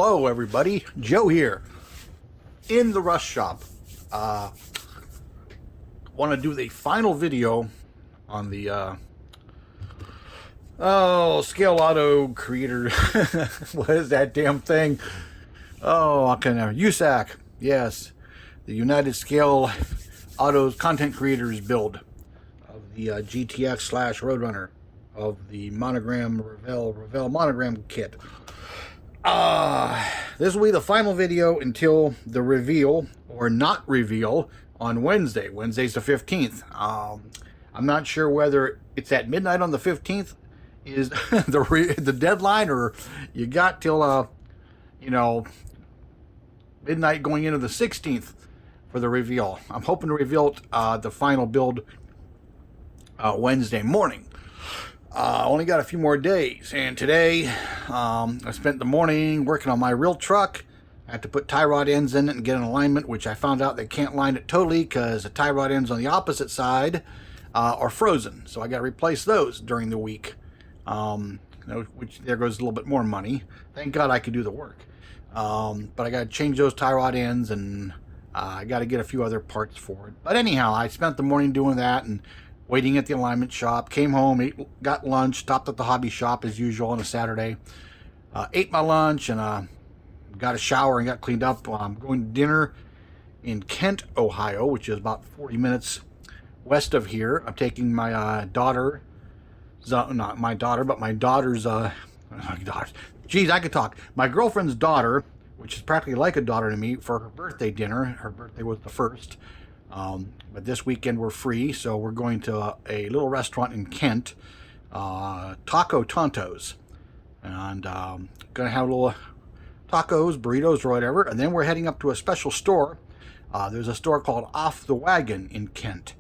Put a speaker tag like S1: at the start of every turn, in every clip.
S1: Hello everybody, Joe here in the Rust Shop. Want to do the final video on the Scale Auto Creator. What is that damn thing? USSAC. Yes, the United Scale Autos Content Creators build of the GTX / Roadrunner of the Monogram Revell Monogram kit. This will be the final video until the reveal or not reveal on Wednesday. Wednesday's the 15th. I'm not sure whether it's at midnight on the 15th is the deadline, or you got till midnight going into the 16th for the reveal. I'm hoping to reveal the final build Wednesday morning. Only got a few more days, and today I spent the morning working on my real truck. I had to put tie rod ends in it and get an alignment, which I found out they can't line it totally because the tie rod ends on the opposite side are frozen, so I got to replace those during the week, which there goes a little bit more money. Thank God I could do the work, but I got to change those tie rod ends, and I got to get a few other parts for it. But anyhow, I spent the morning doing that and waiting at the alignment shop. Came home, got lunch, stopped at the hobby shop as usual on a Saturday. Ate my lunch and got a shower and got cleaned up. I'm going to dinner in Kent, Ohio, which is about 40 minutes west of here. I'm taking my daughter, not my daughter, but my daughter's, geez, I could talk. My girlfriend's daughter, which is practically like a daughter to me, for her birthday dinner. Her birthday was the 1st. But this weekend we're free, so we're going to a little restaurant in Kent, Taco Tontos, and gonna have a little tacos, burritos, or whatever, and then we're heading up to a special store. There's a store called Off the Wagon in Kent,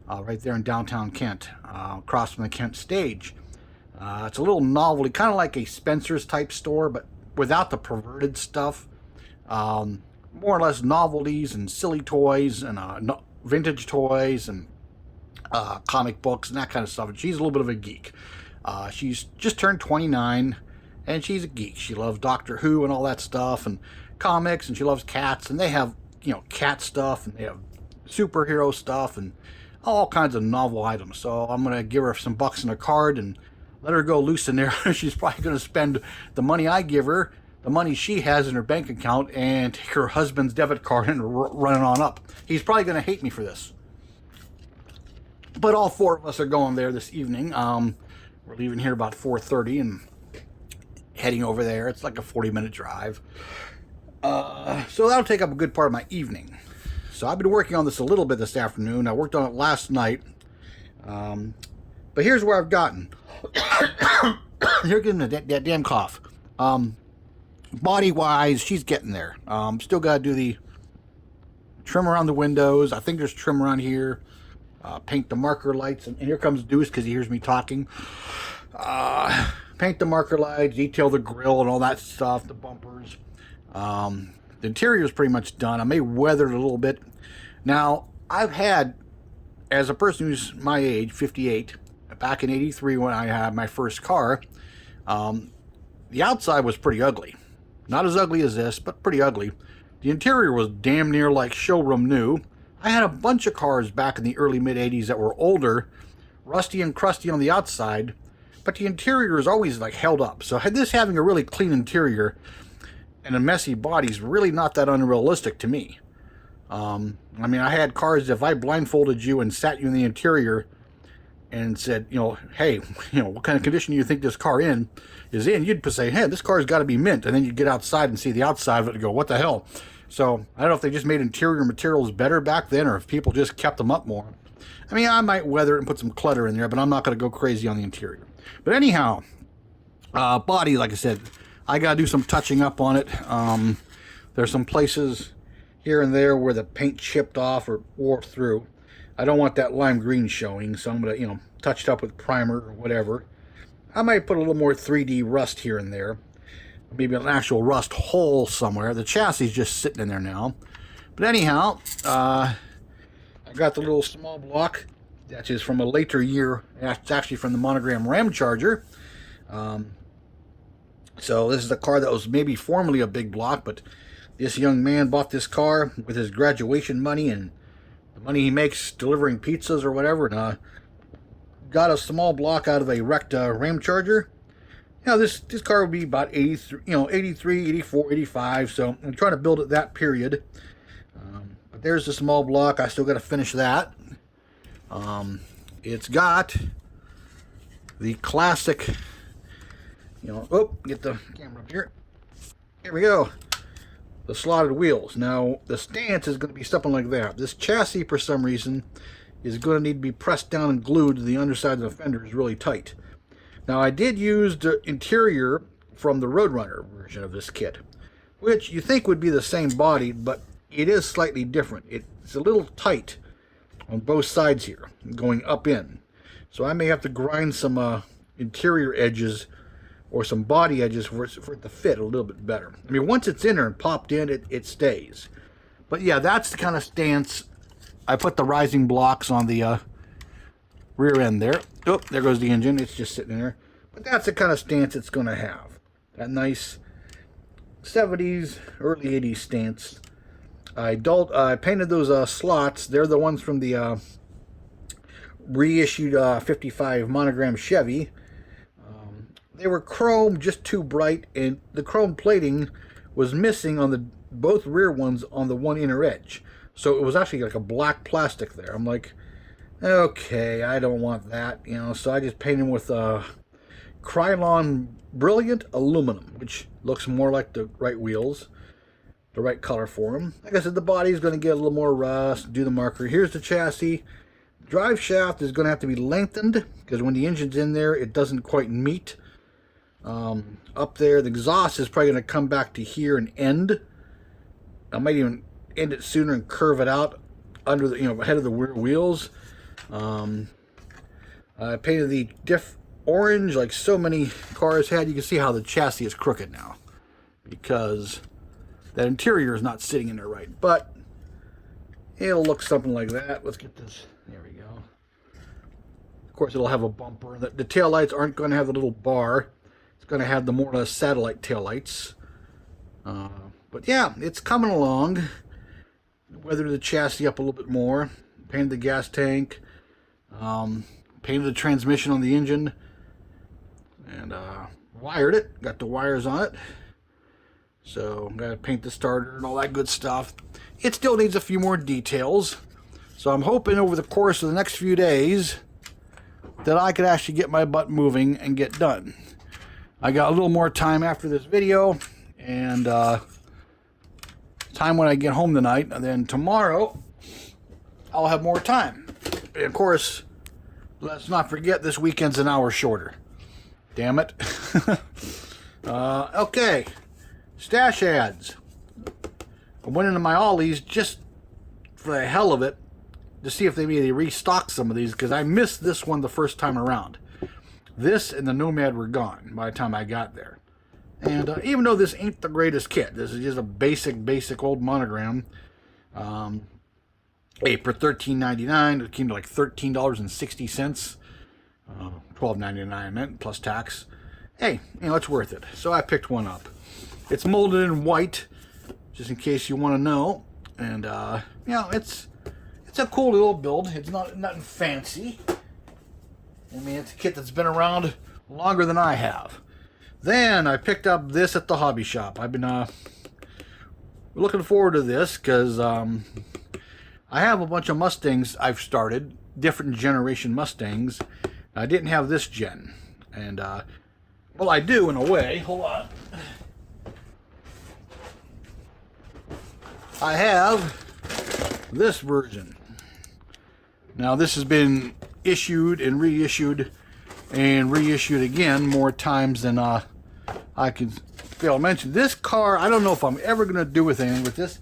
S1: right there in downtown Kent, across from the Kent stage. It's a little novelty, kind of like a Spencer's type store, but without the perverted stuff. More or less novelties and silly toys and vintage toys and comic books and that kind of stuff. And she's a little bit of a geek. She's just turned 29, and she's a geek. She loves Doctor Who and all that stuff and comics, and she loves cats. And they have, cat stuff, and they have superhero stuff and all kinds of novel items. So I'm going to give her some bucks in a card and let her go loose in there. She's probably going to spend the money I give her, the money she has in her bank account, and take her husband's debit card and run it on up. He's probably going to hate me for this. But all four of us are going there this evening. We're leaving here about 4:30 and heading over there. It's like a 40-minute drive. So that'll take up a good part of my evening. So I've been working on this a little bit this afternoon. I worked on it last night. But here's where I've gotten. Here gives me that damn cough. Body-wise, she's getting there. Still got to do the trim around the windows. I think there's trim around here. Paint the marker lights. And here comes Deuce because he hears me talking. Paint the marker lights, detail the grill and all that stuff, the bumpers. The interior is pretty much done. I may weather it a little bit. Now, I've had, as a person who's my age, 58, back in 83 when I had my first car, the outside was pretty ugly. Not as ugly as this, but pretty ugly. The interior was damn near like showroom new. I had a bunch of cars back in the early mid-80s that were older, rusty and crusty on the outside, but the interior is always like held up. So this having a really clean interior and a messy body is really not that unrealistic to me. I mean, I had cars, if I blindfolded you and sat you in the interior and said, hey, what kind of condition do you think this car is in, you'd say, hey, this car's got to be mint. And then you'd get outside and see the outside of it and go, what the hell? So I don't know if they just made interior materials better back then, or if people just kept them up more. I mean, I might weather it and put some clutter in there, but I'm not going to go crazy on the interior. But anyhow, body, like I said, I got to do some touching up on it. There's some places here and there where the paint chipped off or wore through. I don't want that lime green showing, so I'm going to, touch it up with primer or whatever. I might put a little more 3D rust here and there. Maybe an actual rust hole somewhere. The chassis is just sitting in there now. But anyhow, I got the little small block. That is from a later year. It's actually from the Monogram Ram Charger. So this is a car that was maybe formerly a big block, but this young man bought this car with his graduation money and the money he makes delivering pizzas or whatever, and got a small block out of a wrecked Ram Charger. Now this car would be about 83, 83, 84, 85. So I'm trying to build it that period. But there's the small block. I still got to finish that. It's got the classic, get the camera up here. Here we go. The slotted wheels. Now, the stance is going to be something like that. This chassis, for some reason, is going to need to be pressed down and glued to the underside of the fender is really tight. Now, I did use the interior from the Roadrunner version of this kit, which you think would be the same body, but it is slightly different. It's a little tight on both sides here, going up in. So I may have to grind some interior edges or some body edges for it to fit a little bit better. I mean, once it's in there and popped in, it stays. But yeah, that's the kind of stance. I put the rising blocks on the rear end there. Oh, there goes the engine. It's just sitting there. But that's the kind of stance it's going to have. That nice 70s, early 80s stance. I painted those slots. They're the ones from the reissued 55 monogram Chevy. They were chrome, just too bright, and the chrome plating was missing on both rear ones on the one inner edge. So it was actually like a black plastic there. I'm like, okay, I don't want that, so I just painted them with Krylon Brilliant Aluminum, which looks more like the right wheels, the right color for them. Like I said, the body's going to get a little more rust, do the marker. Here's the chassis. Drive shaft is going to have to be lengthened, because when the engine's in there, it doesn't quite meet. Up there, the exhaust is probably going to come back to here and end. I might even end it sooner and curve it out under the, ahead of the rear wheels. I painted the diff orange like so many cars had. You can see how the chassis is crooked now because that interior is not sitting in there right, but it'll look something like that. Let's get this. There we go. Of course, it'll have a bumper. The tail lights aren't going to have the little bar. It's going to have the more or less satellite tail lights. But yeah, it's coming along. Weathered the chassis up a little bit more. Painted the gas tank. Painted the transmission on the engine. And wired it. Got the wires on it. So, got to paint the starter and all that good stuff. It still needs a few more details. So I'm hoping over the course of the next few days that I could actually get my butt moving and get done. I got a little more time after this video, and time when I get home tonight, and then tomorrow I'll have more time. And of course, let's not forget this weekend's an hour shorter. Damn it. Okay, stash ads. I went into my Ollie's just for the hell of it to see if they maybe restock some of these, because I missed this one the first time around. This and the Nomad were gone by the time I got there. And even though this ain't the greatest kit, this is just a basic old monogram. Hey, for $13.99, it came to like $13.60. $12.99 I meant, plus tax. Hey, it's worth it. So I picked one up. It's molded in white, just in case you want to know. And it's a cool little build. It's nothing fancy. I mean, it's a kit that's been around longer than I have. Then I picked up this at the hobby shop. I've been looking forward to this because I have a bunch of Mustangs I've started, different generation Mustangs. I didn't have this gen. And, well, I do in a way. Hold on. I have this version. Now, this has been issued and reissued again more times than I can fail to mention. This car, I don't know if I'm ever going to do anything with this.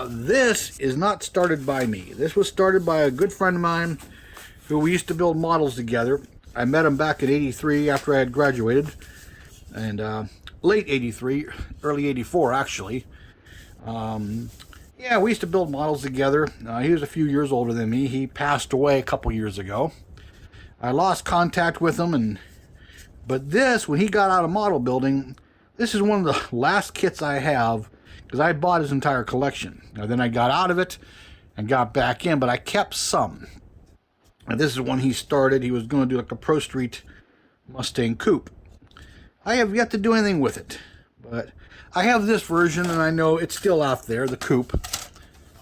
S1: This is not started by me. This was started by a good friend of mine who we used to build models together. I met him back in '83 after I had graduated, and late '83, early '84 actually. Yeah, we used to build models together. He was a few years older than me. He passed away a couple years ago. I lost contact with him, and But this, when he got out of model building, this is one of the last kits I have, because I bought his entire collection. Now, then I got out of it and got back in, but I kept some. And this is when he started. He was going to do like a Pro Street Mustang Coupe. I have yet to do anything with it, but I have this version, and I know it's still out there, the Coupe.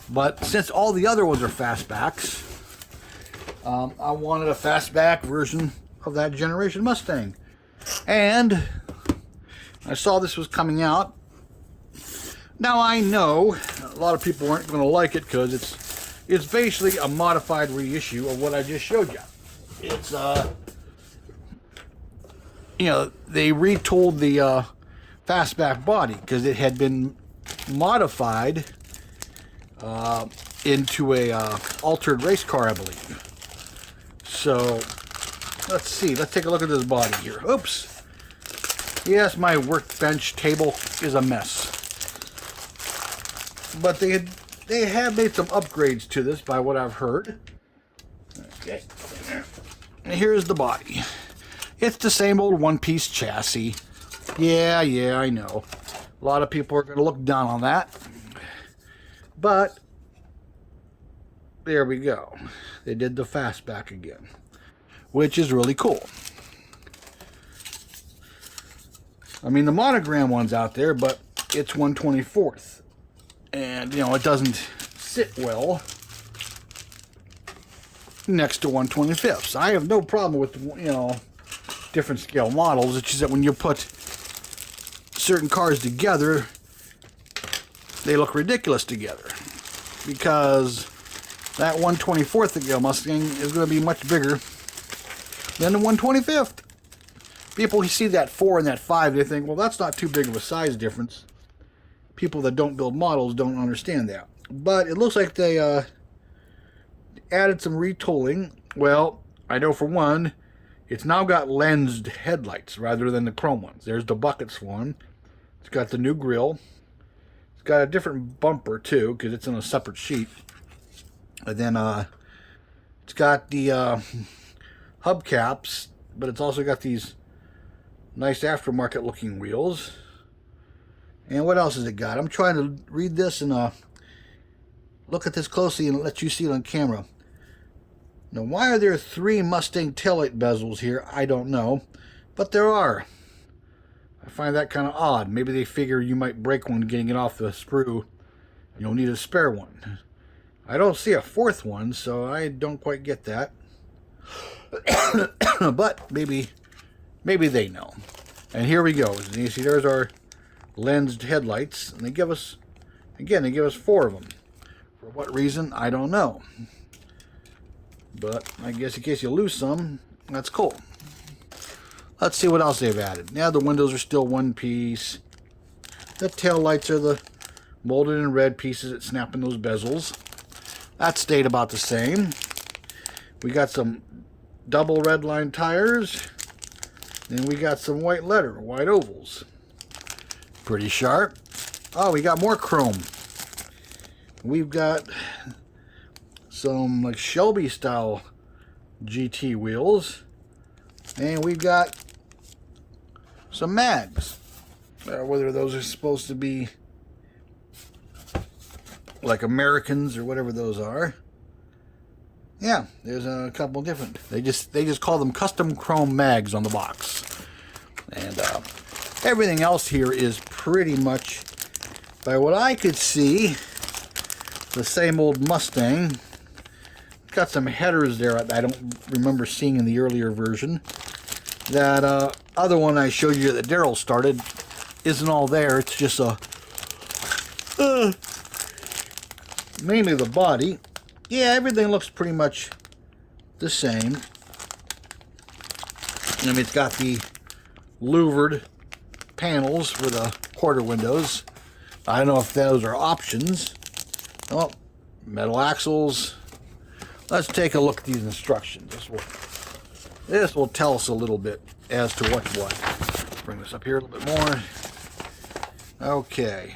S1: But since all the other ones are fastbacks, I wanted a fastback version of that generation Mustang. And I saw this was coming out. Now I know a lot of people aren't going to like it because it's basically a modified reissue of what I just showed you. It's you know, they retooled the fastback body because it had been modified into a altered race car, I believe. So let's see. Let's take a look at this body here. Oops. Yes, my workbench table is a mess. But they have made some upgrades to this, by what I've heard. Okay. And here's the body. It's the same old one-piece chassis. Yeah, I know. A lot of people are going to look down on that. But there we go. They did the fastback again, which is really cool. I mean, the monogram one's out there, but it's 1/24th. And, you know, it doesn't sit well next to 1/25ths. I have no problem with, you know, different scale models. It's just that when you put certain cars together, they look ridiculous together. Because that 1/24th scale Mustang is going to be much bigger than the 1/25th. People who see that 4 and that 5, they think, well, that's not too big of a size difference. People that don't build models don't understand that. But it looks like they added some retooling. Well, I know for one, it's now got lensed headlights rather than the chrome ones. There's the buckets one. It's got the new grille. It's got a different bumper too, because it's on a separate sheet. And then it's got the hubcaps, but it's also got these nice aftermarket looking wheels. And what else has it got? I'm trying to read this and look at this closely and let you see it on camera. Now, why are there 3 Mustang taillight bezels here? I don't know, but there are. I find that kind of odd. Maybe they figure you might break one getting it off the sprue. You'll need a spare one. I don't see a 4th one, so I don't quite get that. But maybe they know. And here we go. You see, there's our lensed headlights, and they give us 4 of them. For what reason, I don't know. But I guess in case you lose some, that's cool. Let's see what else they've added. Now the windows are still one piece. The tail lights are the molded in red pieces that snap in those bezels. That stayed about the same. We got some double red line tires. Then we got some white letter, white ovals. Pretty sharp. Oh, we got more chrome. We've got some like Shelby style GT wheels. And we've got some mags. Whether those are supposed to be like Americans or whatever those are. Yeah, there's a couple different. They just call them custom chrome mags on the box. And everything else here is pretty much, by what I could see, the same old Mustang. Got some headers there I don't remember seeing in the earlier version. That other one I showed you that Daryl started isn't all there. It's just a mainly the body. Yeah, everything looks pretty much the same. I mean, it's got the louvered panels for the quarter windows. I don't know if those are options. Oh, metal axles. Let's take a look at these instructions. This will tell us a little bit as to what's what. Bring this up here a little bit more. Okay.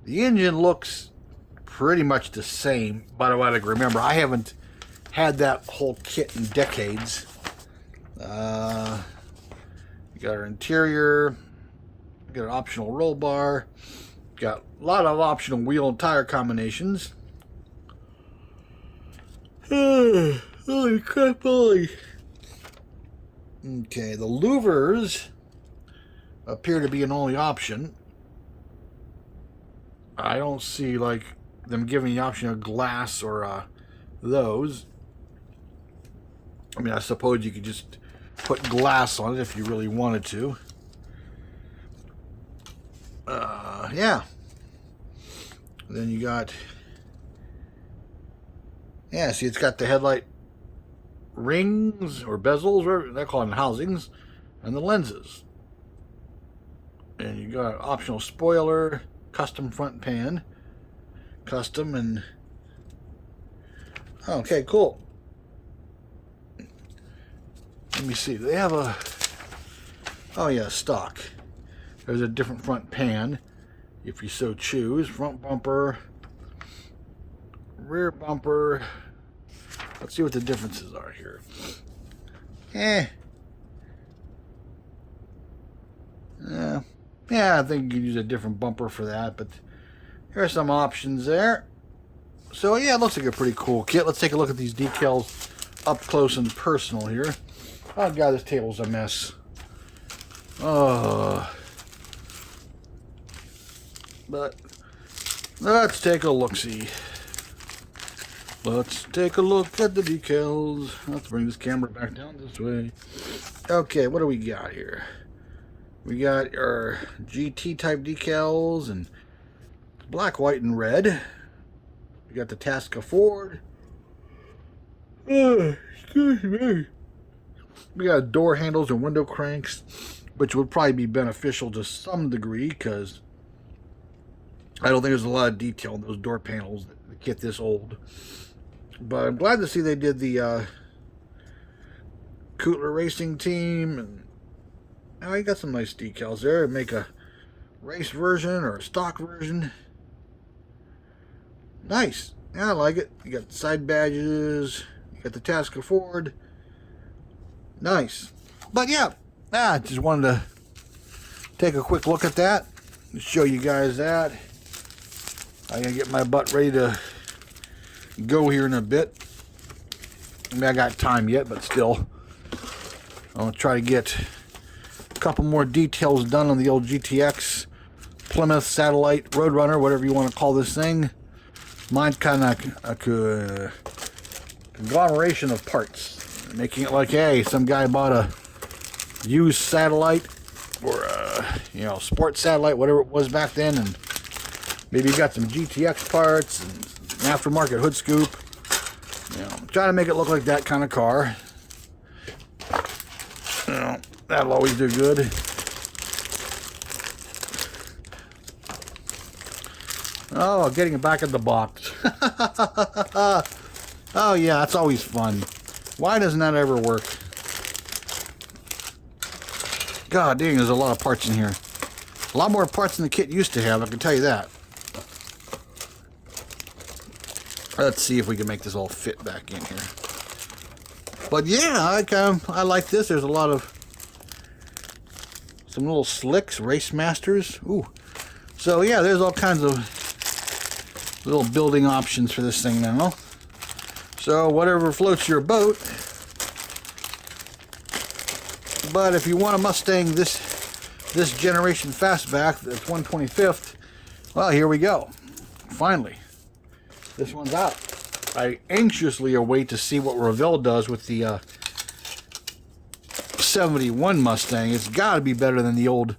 S1: The engine looks pretty much the same, but what I remember, I haven't had that whole kit in decades. Got our interior. Got an optional roll bar. Got a lot of optional wheel and tire combinations. Holy crap, holy. Okay, the louvers appear to be an only option. I don't see like them giving the option of glass or those. I mean, I suppose you could just put glass on it if you really wanted to. Yeah. Then you got, yeah, see, it's got the headlight rings or bezels, or they're called housings, and the lenses. And you got an optional spoiler, custom front pan, custom, and okay, cool. Let me see. They have a, oh yeah, stock. There's a different front pan, if you so choose. Front bumper, rear bumper. Let's see what the differences are here. Yeah, I think you could use a different bumper for that, but here are some options there. So yeah, it looks like a pretty cool kit. Let's take a look at these decals up close and personal here. Oh god, this table's a mess. But let's take a look-see. Let's take a look at the decals. Let's bring this camera back down this way. Okay, what do we got here? We got our GT type decals and black, white, and red. We got the Tasca Ford. Excuse me. We got door handles and window cranks, which would probably be beneficial to some degree because I don't think there's a lot of detail in those door panels that get this old. But I'm glad to see they did the Kootler Racing Team, and oh, you got some nice decals there. Make a race version or a stock version. Nice. Yeah, I like it. You got the side badges. You got the Tasca Ford. Nice. But yeah, I just wanted to take a quick look at that. Show you guys that. I gotta get my butt ready to go here in a bit. I mean, I got time yet, but still. I'll try to get a couple more details done on the old GTX Plymouth Satellite Roadrunner, whatever you want to call this thing. Mine's kind of a conglomeration of parts, making it like, hey, some guy bought a used satellite or you know, sports satellite, whatever it was back then, and maybe you got some GTX parts and an aftermarket hood scoop. You know, trying to make it look like that kind of car. You know, that'll always do good. Oh, getting it back in the box. Oh yeah, that's always fun. Why doesn't that ever work? God dang, there's a lot of parts in here. A lot more parts than the kit used to have, I can tell you that. Let's see if we can make this all fit back in here. But yeah, I like this. There's a lot of some little slicks, Race Masters. Ooh. So yeah, there's all kinds of little building options for this thing now. So whatever floats your boat. But if you want a Mustang this generation fastback, that's 125th, well, here we go. Finally, this one's out. I anxiously await to see what Revell does with the 71 Mustang. It's got to be better than the old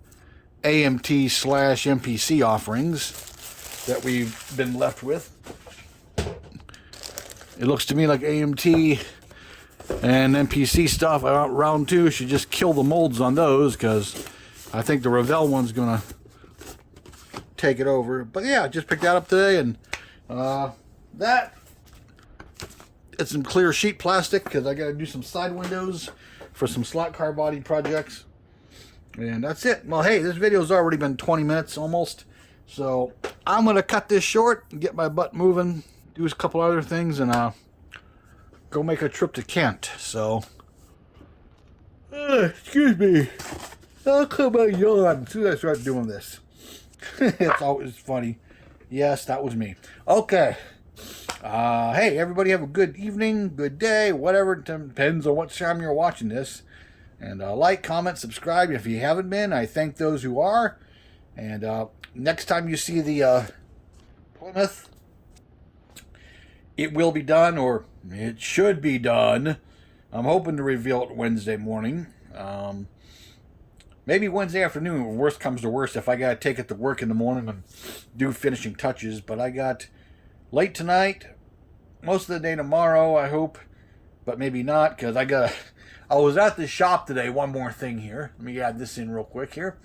S1: AMT/MPC offerings that we've been left with. It looks to me like AMT and MPC stuff round 2 should just kill the molds on those, because I think the Revell one's gonna take it over. But yeah, just picked that up today, and that it's some clear sheet plastic because I gotta do some side windows for some slot car body projects. And that's it. Well, hey, this video's already been 20 minutes almost, so I'm gonna cut this short and get my butt moving, do a couple other things, and go make a trip to Kent. So excuse me. Oh, come on, yawn. As soon as I start doing this. It's always funny. Yes, that was me. Okay. Hey, everybody have a good evening, good day, whatever. It depends on what time you're watching this. And like, comment, subscribe if you haven't been. I thank those who are. And next time you see the Plymouth, it will be done, or it should be done. I'm hoping to reveal it Wednesday morning. Maybe Wednesday afternoon, if worst comes to worst, if I got to take it to work in the morning and do finishing touches. But I got late tonight, most of the day tomorrow, I hope. But maybe not, because I was at the shop today. One more thing here. Let me add this in real quick here.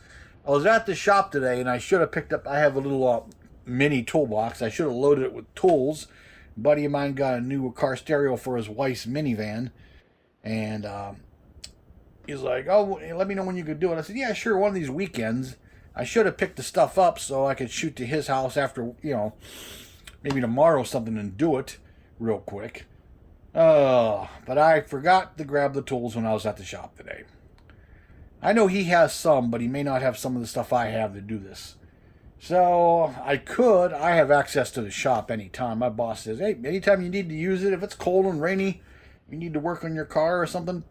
S1: I was at the shop today, and I should have picked up, I have a little mini toolbox. I should have loaded it with tools. A buddy of mine got a new car stereo for his wife's minivan. And he's like, oh, let me know when you could do it. I said, yeah, sure, one of these weekends. I should have picked the stuff up so I could shoot to his house after, maybe tomorrow or something and do it real quick. But I forgot to grab the tools when I was at the shop today. I know he has some, but he may not have some of the stuff I have to do this. So I have access to the shop anytime. My boss says, hey, anytime you need to use it, if it's cold and rainy, you need to work on your car or something,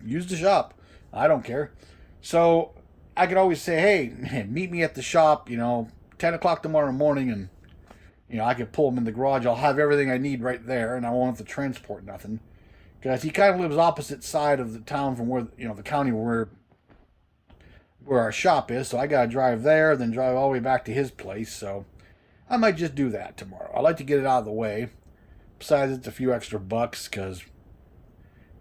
S1: use the shop. I don't care. So I could always say, hey, meet me at the shop, 10 o'clock tomorrow morning, and, I could pull him in the garage. I'll have everything I need right there, and I won't have to transport nothing. Because he kind of lives opposite side of the town from where, the county where our shop is. So I got to drive there, then drive all the way back to his place. So I might just do that tomorrow. I like to get it out of the way. Besides, it's a few extra bucks, because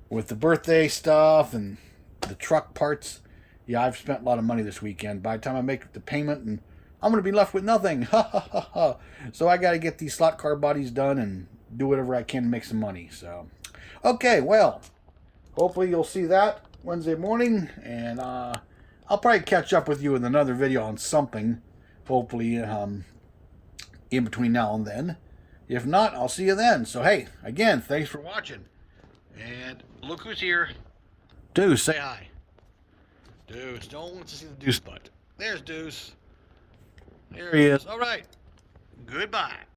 S1: with the birthday stuff and the truck parts, yeah, I've spent a lot of money this weekend. By the time I make the payment, and I'm going to be left with nothing. So I got to get these slot car bodies done and do whatever I can to make some money. So, okay, well, hopefully you'll see that Wednesday morning, and I'll probably catch up with you with another video on something, hopefully in between now and then. If not, I'll see you then. So, hey, again, thanks for watching. And look who's here. Deuce, say hi. Deuce, no one wants to see the Deuce butt. There's Deuce. There he is. All right. Goodbye.